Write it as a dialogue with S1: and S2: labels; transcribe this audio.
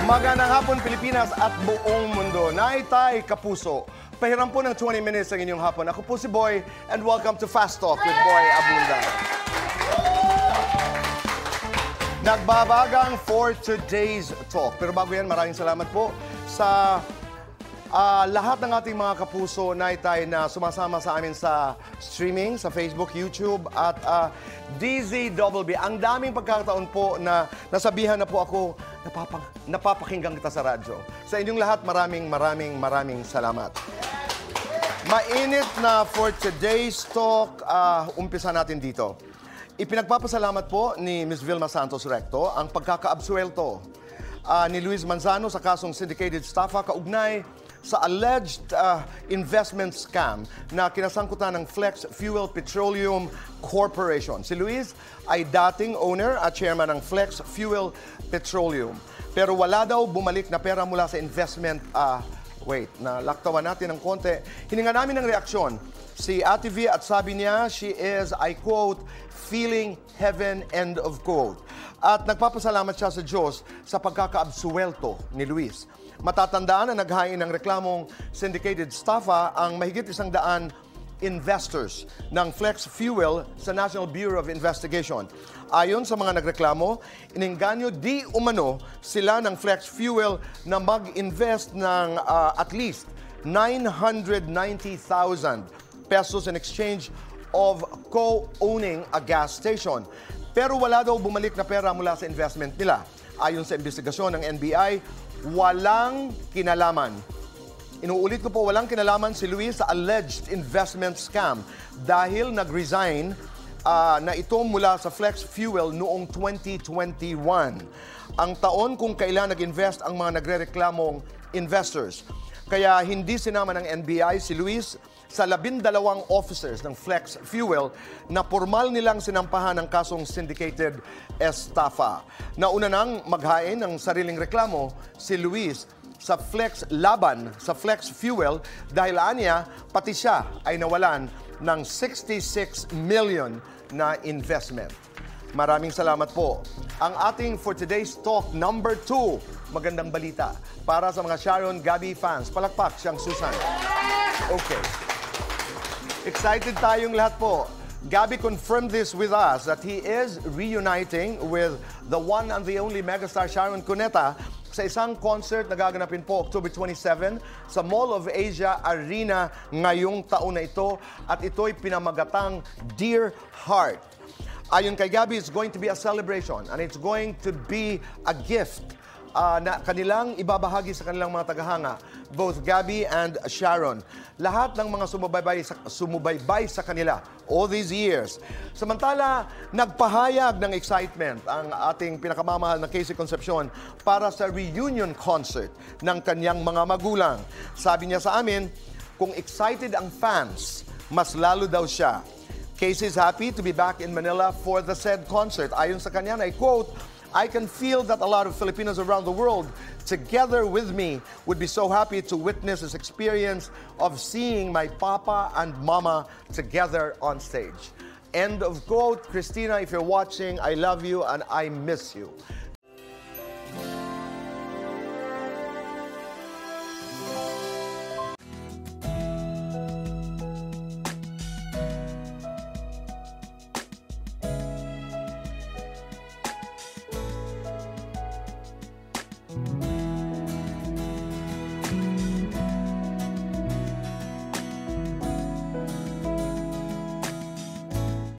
S1: Magandang hapon Pilipinas at buong mundo. Naitay kapuso. Pahiram po ng 20 minutes ang inyong hapon. Ako po si Boy and welcome to Fast Talk with Boy Abunda. Nagbabagang for today's talk. Pero bago yan, maraming salamat po sa lahat ng ating mga kapuso naitay na sumasama sa amin sa streaming, sa Facebook, YouTube at DZWB. Ang daming pagkakataon po na nasabihan na po ako, napapakinggan kita sa radyo. Sa inyong lahat, maraming salamat. Mainit na for today's talk, umpisa natin dito. Ipinagpapasalamat po ni Ms. Vilma Santos Recto ang pagkakaabsuelto ni Luis Manzano sa kasong syndicated estafa kaugnay sa alleged investment scam na kinasangkutan ng Flex Fuel Petroleum Corporation. Si Luis ay dating owner at chairman ng Flex Fuel Petroleum. Pero wala daw bumalik na pera mula sa investment. Nalaktawan natin ng konti. Hininga namin ng reaksyon si Ate V at sabi niya, she is, I quote, feeling heaven, end of quote. At nagpapasalamat siya sa Diyos sa pagkakaabsuelto ni Luis. Matatandaan na naghain ng reklamong syndicated estafa ang mahigit 100 investors ng Flex Fuel sa National Bureau of Investigation. Ayon sa mga nagreklamo, ininganyo di umano sila ng Flex Fuel na mag-invest ng at least 990,000 pesos in exchange of co-owning a gas station. Pero wala daw bumalik na pera mula sa investment nila. Ayon sa investigasyon ng NBI, walang kinalaman. Inuulit ko po, walang kinalaman si Luis sa alleged investment scam dahil nag-resign na ito mula sa Flex Fuel noong 2021. Ang taon kung kailan nag-invest ang mga nagrereklamong investors. Kaya hindi sinama ng NBI si Luis sa 12 officers ng Flex Fuel na formal nilang sinampahan ng kasong syndicated estafa. Nauna nang maghain ng sariling reklamo si Luis sa laban sa Flex Fuel dahil aniya pati siya ay nawalan ng 66 million na investment. Maraming salamat po. Ang ating for today's talk number 2, magandang balita para sa mga Sharon Gabi fans. Palakpak siyang Susan. Okay. Excited tayong lahat po. Gabi confirmed this with us that he is reuniting with the one and the only megastar Sharon Cuneta sa isang concert na gaganapin po October 27 sa Mall of Asia Arena ngayong taon na ito at ito'y pinamagatang Dear Heart. Ayon kay Gabi, it's going to be a celebration and it's going to be a gift na kanilang ibabahagi sa kanilang mga tagahanga, both Gabi and Sharon. Lahat ng mga sumubaybay sa kanila all these years. Samantala, nagpahayag ng excitement ang ating pinakamamahal na Casey Concepcion para sa reunion concert ng kanyang mga magulang. Sabi niya sa amin, kung excited ang fans, mas lalo daw siya. Casey is happy to be back in Manila for the said concert. Ayon sa kanya, I quote, I can feel that a lot of Filipinos around the world, together with me, would be so happy to witness this experience of seeing my papa and mama together on stage. End of quote. Christina, if you're watching, I love you and I miss you.